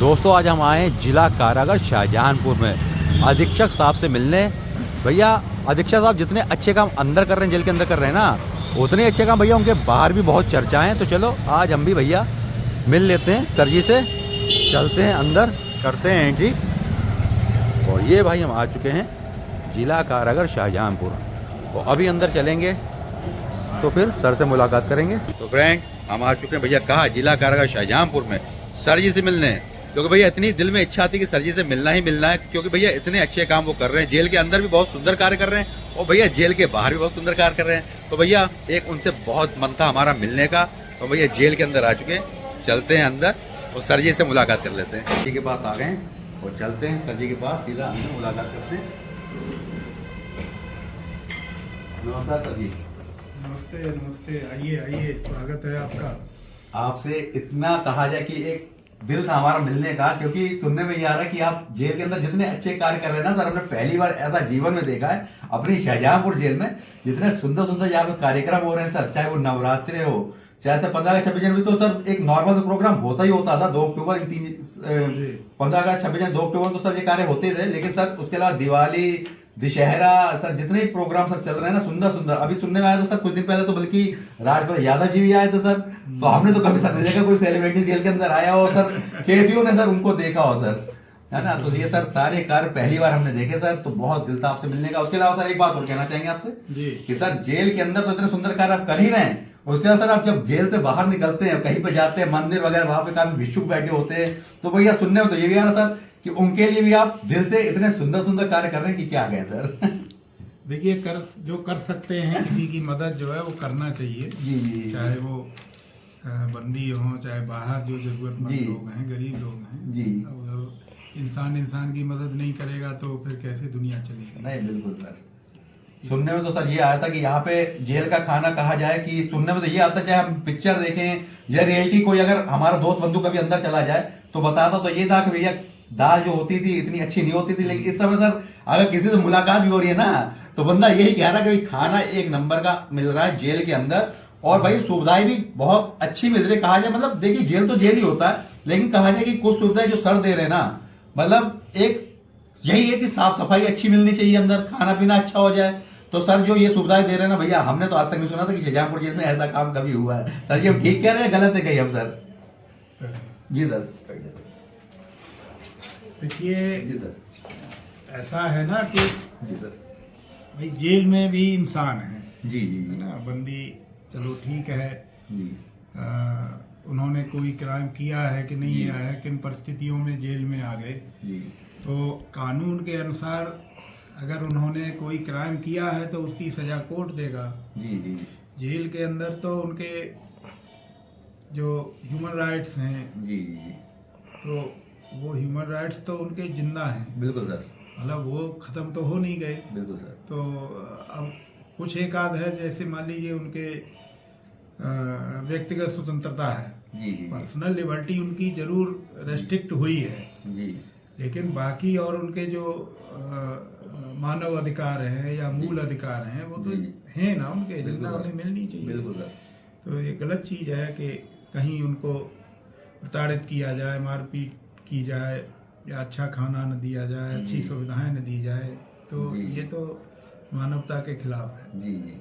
दोस्तों आज हम आए हैं जिला कारागार शाहजहांपुर में अधीक्षक साहब से मिलने। भैया अधीक्षक साहब जितने अच्छे काम अंदर कर रहे हैं, जेल के अंदर कर रहे हैं ना, उतने अच्छे काम भैया उनके बाहर भी बहुत चर्चा है। तो चलो आज हम भी भैया मिल लेते हैं सर जी से, चलते हैं अंदर, करते हैं एंट्री। और ये भाई हम आ चुके हैं जिला कारागार शाहजहांपुर। तो अभी अंदर चलेंगे तो फिर सर से मुलाकात करेंगे। तो फ्रेंड हम आ चुके हैं भैया कहा जिला कारागार शाहजहांपुर में सर जी से मिलने, क्योंकि भैया इतनी दिल में इच्छा थी कि सर जी से मिलना ही मिलना है, क्योंकि भैया इतने अच्छे काम वो कर रहे हैं। जेल के अंदर भी बहुत सुंदर कार्य कर रहे हैं और भैया जेल के बाहर भी बहुत सुंदर कार्य कर रहे हैं। तो भैया एक उनसे बहुत मन था हमारा मिलने का। तो भैया जेल के अंदर आ चुके हैं, चलते हैं अंदर और सर जी से मुलाकात कर लेते हैं। सर जी के पास आ गए हैं और चलते हैं सर जी के पास, सीधा अंदर मुलाकात करते हैं। नमस्कार सर जी। नमस्ते नमस्ते, आइए आइए, स्वागत है आपका। आपसे इतना कहा जाए कि एक दिल था हमारा मिलने का, क्योंकि सुनने में ये आ रहा है कि आप जेल के अंदर जितने अच्छे कार्य कर रहे हैं ना सर, हमने पहली बार ऐसा जीवन में देखा है अपनी शाहजहांपुर जेल में। जितने सुंदर सुंदर यहाँ पे कार्यक्रम हो रहे हैं सर, चाहे वो नवरात्रे हो, चाहे सर 15 अगस्त 26 जनवरी, तो सर एक नॉर्मल प्रोग्राम होता ही होता था। 2 अक्टूबर 15 अगस्त 26 जनवरी 2 अक्टूबर तो सर ये कार्य होते थे, लेकिन सर उसके अलावा दिवाली, दशहरा, सर जितने ही प्रोग्राम सब चल रहे हैं ना सुंदर सुंदर। अभी सुनने में आया था सर कुछ दिन पहले तो बल्कि राजपाल यादव जी भी आए थे सर। तो हमने तो कभी सर नहीं देखा कोई सेलिब्रिटी जेल के अंदर आया हो सर, कैदियों ने सर उनको देखा हो सर, है ना। तो ये सर सारे कार्य पहली बार हमने देखे सर, तो बहुत दिल था आपसे मिलने का। उसके अलावा सर एक बात और कहना चाहेंगे आपसे जी कि सर जेल के अंदर तो इतने सुंदर कार्य आप कर ही रहे हैं, उसके बाद सर आप जब जेल से बाहर निकलते हैं, कहीं पे जाते हैं मंदिर वगैरह, वहां पे काफी भिक्षुक बैठे होते हैं, तो भैया सुनने में तो ये भी आ रहा सर कि उनके लिए भी आप दिल से इतने सुंदर सुंदर कार्य कर रहे हैं कि क्या कहें सर। देखिए, जो कर सकते हैं, किसी की मदद जो है वो करना चाहिए। जी जी चाहे वो बंदी हो, चाहे बाहर जो जी। जरूरतमंद लोग हैं, गरीब लोग हैं जी। अगर इंसान की मदद नहीं करेगा तो फिर कैसे दुनिया चलेगी। नहीं बिल्कुल सर। सुनने में तो सर ये आया था कि यहाँ पे जेल का खाना कहा जाए कि सुनने में तो ये आता, चाहे हम पिक्चर देखें या रियलिटी, कोई अगर हमारा दोस्त बंधु कभी अंदर चला जाए तो बताता तो ये था कि भैया दाल जो होती थी इतनी अच्छी नहीं होती थी। लेकिन इस समय सर अगर किसी से मुलाकात भी हो रही है ना, तो बंदा यही कह रहा है कि खाना एक नंबर का मिल रहा है जेल के अंदर, और भाई सुविधाएं भी बहुत अच्छी मिल रही है। कहा जाए मतलब देखिए जेल तो जेल ही होता है, लेकिन कहा जाए कि कुछ सुविधाएं जो सर दे रहे हैं ना, मतलब एक यही है कि साफ सफाई अच्छी मिलनी चाहिए, अंदर खाना पीना अच्छा हो जाए। तो सर जो ये सुविधाएं दे रहे हैं ना भैया, हमने तो आज तक नहीं सुना था कि शाहजहांपुर जेल में ऐसा काम कभी हुआ है। सर ये हम ठीक कह रहे हैं, गलत है कहीं हम सर? जी सर। देखिए, जी सर। ऐसा है ना कि जी सर। भाई जेल में भी इंसान है, जी जी है ना। बंदी चलो ठीक है, जी उन्होंने कोई क्राइम किया है कि नहीं जी। किया है, किन परिस्थितियों में जेल में आ गए, जी तो कानून के अनुसार अगर उन्होंने कोई क्राइम किया है तो उसकी सजा कोर्ट देगा। जी जी जेल के अंदर तो उनके जो ह्यूमन राइट्स हैं, जी जी तो वो ह्यूमन राइट्स तो उनके जिंदा हैं, बिल्कुल सर। मतलब वो ख़त्म तो हो नहीं गए। बिल्कुल सर। तो अब कुछ एक आध है, जैसे मान लीजिए उनके व्यक्तिगत स्वतंत्रता है, जी जी पर्सनल लिबर्टी उनकी जरूर रेस्ट्रिक्ट हुई है, जी लेकिन बाकी और उनके जो मानव अधिकार हैं या मूल अधिकार हैं वो तो जी। हैं ना उनके, जितना बिल्कुल उन्हें मिलनी चाहिए। बिल्कुल सर। तो ये गलत चीज़ है कि कहीं उनको प्रताड़ित किया जाए, मारपीट की जाए, या अच्छा खाना न दिया जाए, अच्छी सुविधाएं न दी जाए, तो जी। ये तो मानवता के खिलाफ है। जी जी।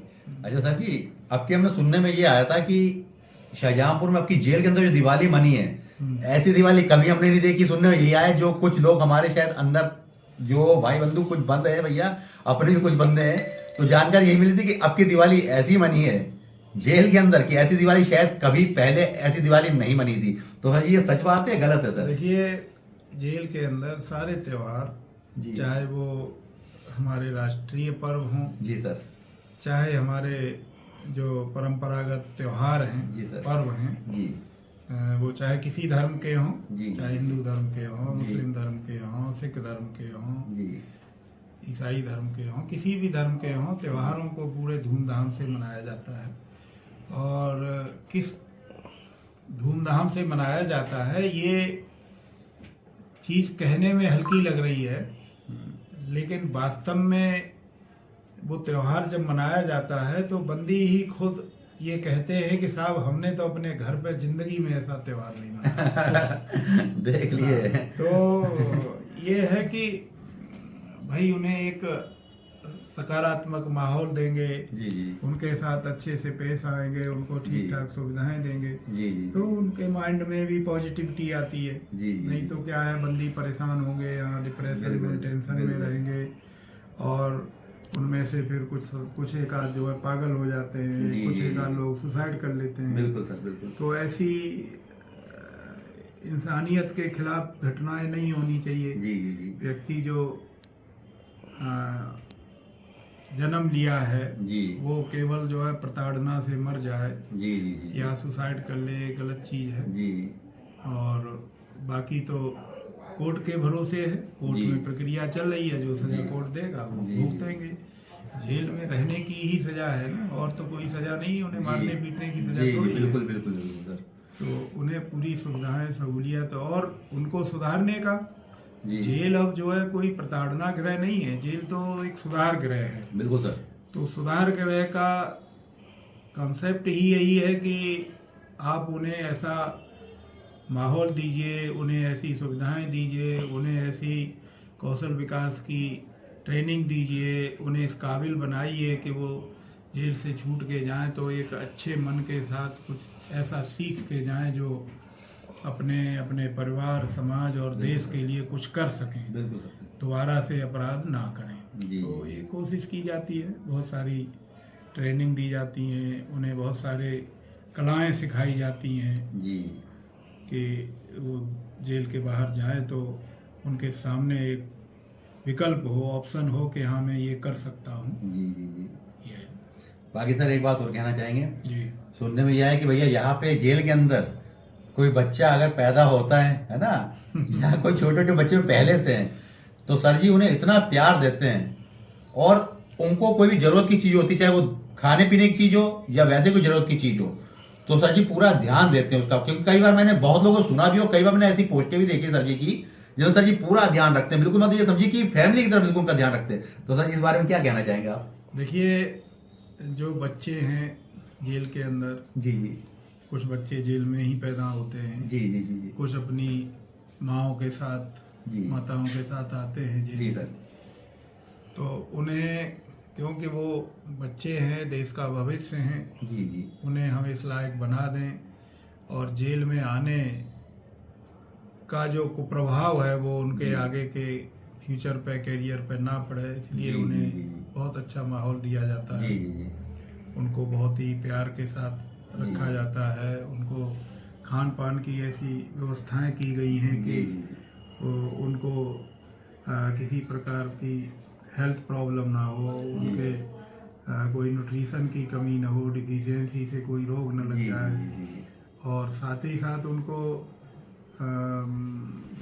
अच्छा सर जी, आपके हमने सुनने में ये आया था कि शाहजहांपुर में आपकी जेल के अंदर जो दिवाली मनी है, ऐसी दिवाली कभी हमने नहीं देखी। सुनने में ये आया जो कुछ लोग हमारे शायद अंदर जो भाई बंधु कुछ बंद है भैया, अपने भी कुछ बंदे हैं, तो जानकारी यही मिली थी कि आपकी दिवाली ऐसी मनी है जेल के अंदर की ऐसी दिवाली शायद कभी पहले ऐसी दिवाली नहीं मनी थी। तो सर ये सच बात है गलत है सर? देखिए, जेल के अंदर सारे त्यौहार, जी। चाहे वो हमारे राष्ट्रीय पर्व हों, जी सर। चाहे हमारे जो परंपरागत त्यौहार हैं, जी सर। पर्व हैं, जी वो चाहे किसी धर्म के हों, जी। चाहे हिंदू धर्म के हों, जी। मुस्लिम धर्म के हों, सिख धर्म के हों, जी ईसाई धर्म के हों, किसी भी धर्म के हों, त्योहारों को पूरे धूमधाम से मनाया जाता है। और किस धूमधाम से मनाया जाता है ये चीज़ कहने में हल्की लग रही है, लेकिन वास्तव में वो त्यौहार जब मनाया जाता है तो बंदी ही खुद ये कहते हैं कि साहब हमने तो अपने घर पे जिंदगी में ऐसा त्योहार नहीं मनाया। देख लिए। तो ये है कि भाई उन्हें एक सकारात्मक माहौल देंगे, जी जी उनके साथ अच्छे से पेश आएंगे, उनको जी। ठीक ठाक सुविधाएं देंगे, जी जी तो उनके माइंड में भी पॉजिटिविटी आती है। जी जी। नहीं तो क्या है, बंदी परेशान होंगे, यहाँ डिप्रेशन बिल्कुल, में, टेंशन में बिल्कुल। रहेंगे, और उनमें से फिर कुछ एक आध जो है पागल हो जाते हैं, जी, कुछ जी, एक आध जी। लोग सुसाइड कर लेते हैं। बिल्कुल सर, बिल्कुल। तो ऐसी इंसानियत के खिलाफ घटनाएं नहीं होनी चाहिए। जी जी जी व्यक्ति जो जन्म लिया है जी वो केवल जो है प्रताड़ना से मर जाए जी जी जी या सुसाइड कर ले, ये गलत चीज़ है। जी और बाकी तो कोर्ट के भरोसे है, कोर्ट जी। में प्रक्रिया चल रही है, जो सजा जी। कोर्ट देगा वो जी। भुगतेंगे। जेल में रहने की ही सजा है ना, और तो कोई सजा नहीं, उन्हें मारने पीटने की जी सजा जी थोड़ी है। बिल्कुल बिल्कुल बिल्कुल सर। तो उन्हें पूरी सुविधाएं, सहूलियत, और उनको सुधारने का। जी जेल अब जो है कोई प्रताड़ना गृह नहीं है, जेल तो एक सुधार गृह है। बिल्कुल सर। तो सुधार गृह का कंसेप्ट ही यही है कि आप उन्हें ऐसा माहौल दीजिए, उन्हें ऐसी सुविधाएं दीजिए, उन्हें ऐसी कौशल विकास की ट्रेनिंग दीजिए, उन्हें इस काबिल बनाइए कि वो जेल से छूट के जाएं तो एक अच्छे मन के साथ कुछ ऐसा सीख के जाएं जो अपने अपने परिवार, समाज और देश के लिए कुछ कर सकें, बिल्कुल सर। दोबारा से अपराध ना करें। जी। तो ये कोशिश की जाती है, बहुत सारी ट्रेनिंग दी जाती हैं, उन्हें बहुत सारे कलाएं सिखाई जाती हैं जी कि वो जेल के बाहर जाए तो उनके सामने एक विकल्प हो, ऑप्शन हो कि हाँ मैं ये कर सकता हूँ। जी जी जी। ये बाकी सर एक बात और कहना चाहेंगे। जी सुनने में यह है कि भैया यहाँ पे जेल के अंदर कोई बच्चा अगर पैदा होता है ना, या कोई छोटे छोटे बच्चे पहले से हैं, तो सर जी उन्हें इतना प्यार देते हैं, और उनको कोई भी जरूरत की चीज़ होती, चाहे वो खाने पीने की चीज़ हो या वैसे कोई जरूरत की चीज़ हो, तो सर जी पूरा ध्यान देते हैं उसका। क्योंकि कई बार मैंने बहुत लोगों को सुना भी हो, कई बार मैंने ऐसी पोस्टें भी देखी सर जी की, जिसमें सर जी पूरा ध्यान रखते हैं, बिल्कुल मतलब ये समझिए कि फैमिली की तरह बिल्कुल उनका ध्यान रखते हैं। तो सर जी इस बारे में क्या कहना चाहेंगे आप? देखिए, जो बच्चे हैं जेल के अंदर, जी जी कुछ बच्चे जेल में ही पैदा होते हैं, जी जी जी कुछ अपनी माओ के साथ, जी। माताओं के साथ आते हैं जी जेल। सर। तो उन्हें, क्योंकि वो बच्चे हैं, देश का भविष्य हैं, जी जी उन्हें हम इस लायक बना दें, और जेल में आने का जो कुप्रभाव है वो उनके जी। आगे के फ्यूचर पे, करियर पे ना पड़े, इसलिए जी, जी, उन्हें जी, जी। बहुत अच्छा माहौल दिया जाता है। जी जी जी उनको बहुत ही प्यार के साथ रखा जी। जाता है। उनको खान पान की ऐसी व्यवस्थाएं की गई हैं कि जी, जी, उनको किसी प्रकार की हेल्थ प्रॉब्लम ना हो, उनके कोई न्यूट्रिशन की कमी ना हो, डिफिशियंसी से कोई रोग न लग जी, जाए, जी, जी, और साथ ही साथ उनको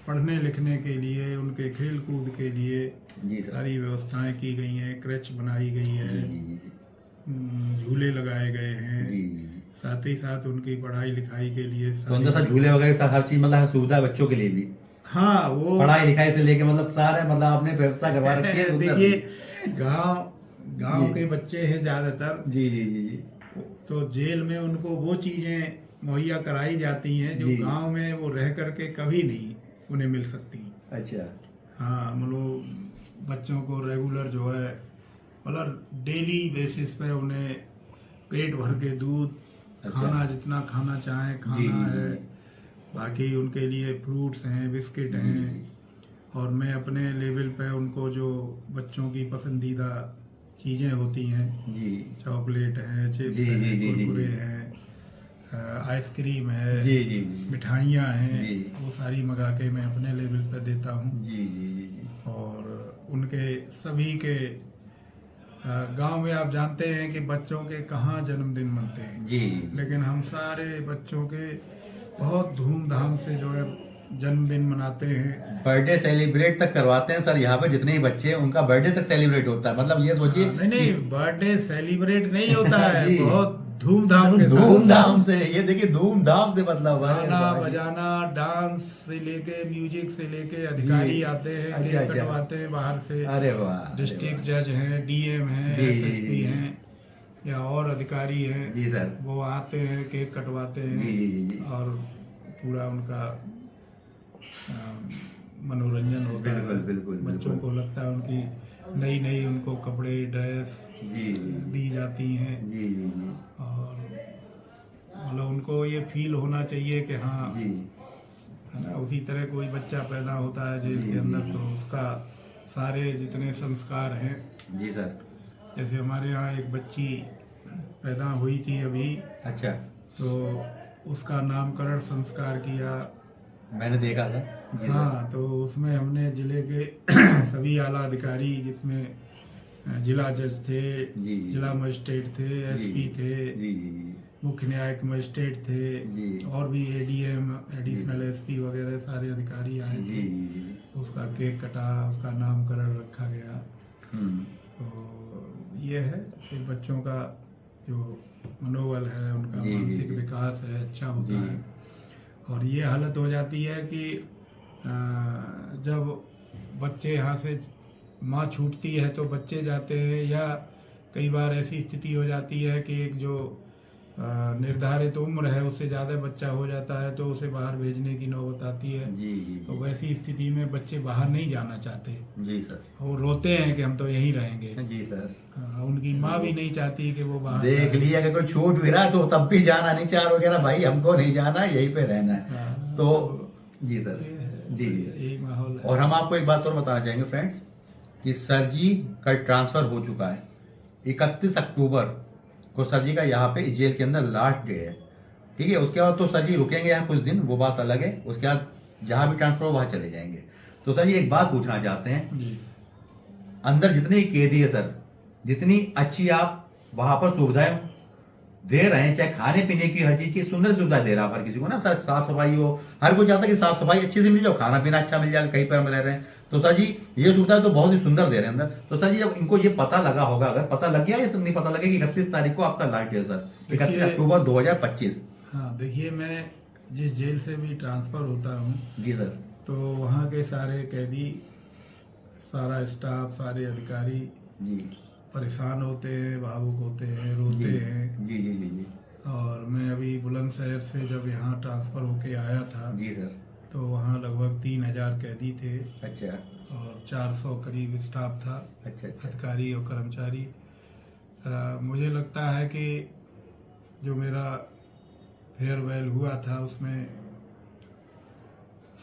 पढ़ने लिखने के लिए, उनके खेल कूद के लिए जी सर। सारी व्यवस्थाएं की गई हैं, क्रेच बनाई गई जी है, जी जी झूले लगाए गए हैं, जी जी जी। साथ ही साथ उनकी पढ़ाई लिखाई के लिए तो अंदर सर झूले वगैरह सर हर चीज मतलब हर सुविधा है बच्चों के लिए भी, हाँ वो पढ़ाई लिखाई से लेके मतलब सारे मतलब आपने व्यवस्था करवा रखी है उधर। देखिए, गांव जी। के बच्चे हैं ज्यादातर, जी जी जी जी तो जेल में उनको वो चीजें मुहैया कराई जाती हैं जो जी। गांव में वो रह करके कभी नहीं उन्हें मिल सकती। अच्छा। हाँ, मतलब बच्चों को रेगुलर जो है, मतलब डेली बेसिस पे उन्हें पेट भर के दूध, अच्छा। खाना जितना खाना चाहें जी, खाना जी, है, जी। बाकी उनके लिए फ्रूट्स हैं, बिस्किट जी, हैं, जी। और मैं अपने लेवल पे उनको जो बच्चों की पसंदीदा चीज़ें होती हैं, जी चॉकलेट है, चिप्स जी, जी, हैं, जी, जी, कुरकुरे जी। हैं, आइसक्रीम है, जी जी जी मिठाइयाँ हैं, जी। वो सारी मंगा के मैं अपने लेवल पे देता हूँ। जी जी जी जी और उनके सभी के गांव में आप जानते हैं कि बच्चों के कहाँ जन्मदिन मनते हैं, जी लेकिन हम सारे बच्चों के बहुत धूमधाम से जो है जन्मदिन मनाते हैं। बर्थडे सेलिब्रेट तक करवाते हैं सर, यहाँ पे जितने ही बच्चे हैं उनका बर्थडे तक सेलिब्रेट होता है। मतलब ये सोचिए नहीं, बर्थडे सेलिब्रेट नहीं होता है, जी। बहुत धूमधाम के साथ, धूमधाम से, ये देखिए धूमधाम से मतलब अरे गाना वाह जी। बजाना, डांस से लेके, म्यूजिक से लेके, अधिकारी आते हैं, अच्छा, केक अच्छा। कटवाते हैं बाहर से, अरे वाह, अरे डिस्ट्रिक्ट वाह। जज हैं, डीएम हैं, जी, जी, एसएसपी जी। हैं, या और अधिकारी हैं, जी सर। वो आते हैं, केक कटवाते जी हैं जी जी। और पूरा उनका मनोरंजन होता है। बिल्कुल बिल्कुल बच्चों बिल्कुल। को लगता है उनकी नई नई उनको कपड़े ड्रेस जी जी दी जाती हैं जी जी जी और मतलब उनको ये फील होना चाहिए कि हाँ, जी है ना। उसी तरह कोई बच्चा पैदा होता है जेल जी, के अंदर जी, तो उसका सारे जितने संस्कार हैं, जी सर। जैसे हमारे यहाँ एक बच्ची पैदा हुई थी अभी, अच्छा, तो उसका नामकरण संस्कार किया। मैंने देखा था। जी सर। हाँ, तो उसमें हमने जिले के सभी आला अधिकारी, जिसमें जिला जज थे, जी, जिला मजिस्ट्रेट थे, एसपी थे, जी जी मुख्य न्यायिक मजिस्ट्रेट थे, जी और भी एडीएम, एडिशनल एसपी वगैरह सारे अधिकारी आए जी थे। जी। उसका केक कटा, उसका नामकरण रखा गया। हम्म। तो ये है कि बच्चों का जो मनोबल है, उनका जी, जी, मानसिक जी। विकास है, अच्छा होता जी। है। और ये हालत हो जाती है कि जब बच्चे यहाँ से माँ छूटती है तो बच्चे जाते हैं, या कई बार ऐसी स्थिति हो जाती है कि एक जो निर्धारित उम्र है उससे ज़्यादा बच्चा हो जाता है तो उसे बाहर भेजने की नौबत आती है। जी जी तो वैसी स्थिति में बच्चे बाहर नहीं जाना चाहते, जी सर। वो रोते हैं कि हम तो यहीं रहेंगे। जी सर। उनकी माँ भी नहीं चाहती कि वो बाहर देख जाए। लिया, अगर कोई छूट भी रहा है तो तब भी जाना नहीं चाह रहे वगैरह, भाई हमको नहीं जाना, यहीं पे रहना है। हाँ, तो जी सर। ये है, जी जी। यही माहौल है। और हम आपको एक बात और बताना चाहेंगे फ्रेंड्स, कि सर जी का ट्रांसफर हो चुका है। 31 अक्टूबर को सर जी का यहाँ पे जेल के अंदर लास्ट डे है, ठीक है। उसके बाद तो सर जी रुकेंगे यहाँ कुछ दिन, वो बात अलग है। उसके बाद जहाँ भी ट्रांसफर हो वहाँ चले जाएंगे। तो सर जी एक बात पूछना चाहते हैं, जी, अंदर जितने कैदी है सर, जितनी अच्छी आप वहाँ पर सुविधाएं दे रहे हैं, चाहे खाने पीने की हर चीज की सुंदर सुविधा दे रहा है हर किसी को ना सर, साफ सफाई हो, हर कोई चाहता है कि साफ सफाई अच्छे से मिल जाओ, खाना पीना अच्छा मिल जाए, कहीं पर हम रह रहे हैं। तो सर जी ये सुविधा तो बहुत ही सुंदर दे रहे हैं अंदर। तो सर जी जब इनको ये पता लगा होगा, अगर पता लग गया, ये सब नहीं पता लगे कि 31 तारीख को आपका लास्ट डे है सर, 31 अक्टूबर 2025। हाँ, देखिए, मैं जिस जेल से भी ट्रांसफ़र होता हूँ जी सर। तो वहाँ के सारे कैदी, सारा स्टाफ, सारे अधिकारी जी परेशान होते हैं, भावुक होते हैं, रोते हैं। जी जी जी जी और मैं अभी बुलंदशहर से जब यहाँ ट्रांसफ़र होके आया था जी सर। तो वहाँ लगभग 3000 कैदी थे अच्छा और 400 करीब स्टाफ था, अच्छा अच्छा। अधिकारी और कर्मचारी। मुझे लगता है कि जो मेरा फेयरवेल हुआ था उसमें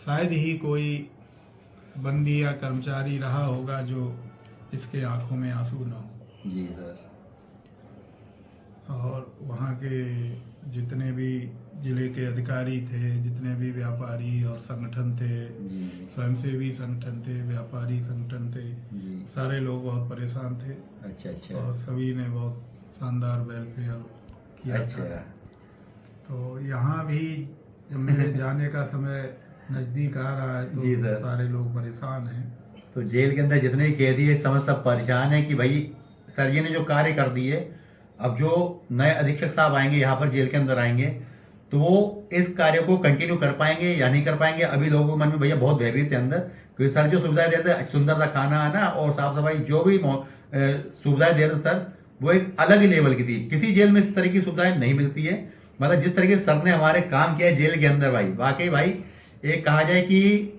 शायद ही कोई बंदी या कर्मचारी रहा होगा जो इसके आंखों में आंसू ना हो। जी सर। और वहाँ के जितने भी जिले के अधिकारी थे, जितने भी व्यापारी और संगठन थे, जी स्वयंसेवी संगठन थे, व्यापारी संगठन थे, जी। सारे लोग बहुत परेशान थे अच्छा अच्छा और सभी ने बहुत शानदार वेलफेयर किया अच्छा। था। तो यहाँ भी जब मेरे जाने का समय नज़दीक आ रहा है जी तो सर। सारे लोग परेशान हैं। तो जेल के अंदर जितने भी कैदी है, समझ सब परेशान है कि भाई सर जी ने जो कार्य कर दिए, अब जो नए अधीक्षक साहब आएंगे यहाँ पर जेल के अंदर आएंगे तो वो इस कार्य को कंटिन्यू कर पाएंगे या नहीं कर पाएंगे। अभी लोगों के मन में भैया बहुत भयभीत है अंदर, क्योंकि सर जो सुविधाएं देते हैं, सुंदर सा खाना है ना, और साफ सफाई जो भी सुविधाएं देते सर, वो एक अलग ही लेवल की थी। किसी जेल में इस तरह की सुविधाएं नहीं मिलती है। मतलब जिस तरीके से सर ने हमारे काम किया है जेल के अंदर, भाई वाकई भाई एक कहा जाए कि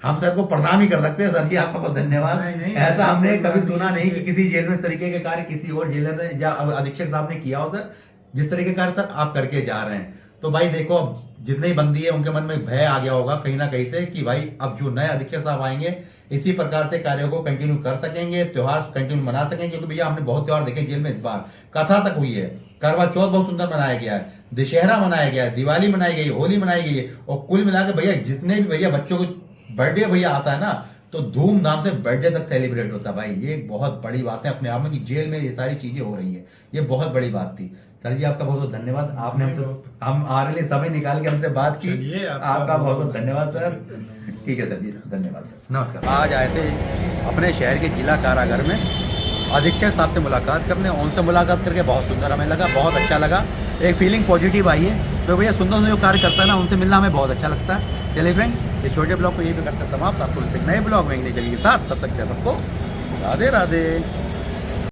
हम सर को प्रणाम ही कर सकते हैं। सर जी आपका बहुत धन्यवाद। नहीं, ऐसा हमने कभी नहीं, सुना नहीं कि किसी जेल में इस तरीके के कार्य किसी और जेल में या अधीक्षक साहब ने किया हो सर, जिस तरीके का कार्य सर आप करके जा रहे हैं। तो भाई देखो, अब जितने ही बंदी है उनके मन में भय आ गया होगा कहीं ना कहीं से कि भाई अब जो नए अधीक्षक साहब आएंगे इसी प्रकार से कार्यों को कंटिन्यू कर सकेंगे, त्योहार कंटिन्यू मना सकेंगे। क्योंकि भैया हमने बहुत त्योहार देखे जेल में, इस बार कथा तक हुई है, करवा चौथ बहुत सुंदर मनाया गया है, दशहरा मनाया गया है, दिवाली मनाई गई, होली मनाई गई है, और कुल मिला के भैया जितने भी भैया बच्चों को बर्थडे भैया आता है ना, तो धूमधाम से बर्थडे तक सेलिब्रेट होता है। भाई ये बहुत बड़ी बात है अपने आप में कि जेल में ये सारी चीजें हो रही है, ये बहुत बड़ी बात थी। सर जी आपका बहुत बहुत धन्यवाद, आपने हमसे हम हमारे लिए समय निकाल के हमसे बात की, चलिए, आपका बहुत बहुत धन्यवाद सर। ठीक है सर जी, धन्यवाद सर, नमस्कार। आज आए थे अपने शहर के जिला कारागार में अधीक्षक साहब से मुलाकात करने, उनसे मुलाकात करके बहुत सुंदर हमें लगा, बहुत अच्छा लगा, एक फीलिंग पॉजिटिव आई है। तो भैया सुंदर सुंदर जो कार्य करता है ना, उनसे मिलना हमें बहुत अच्छा लगता है। चलिए फ्रेंड, ये छोटे ब्लॉग को यही भी करते समाप्त, आपको नए ब्लॉग में नई जगह के साथ, तब तक सबको राधे राधे।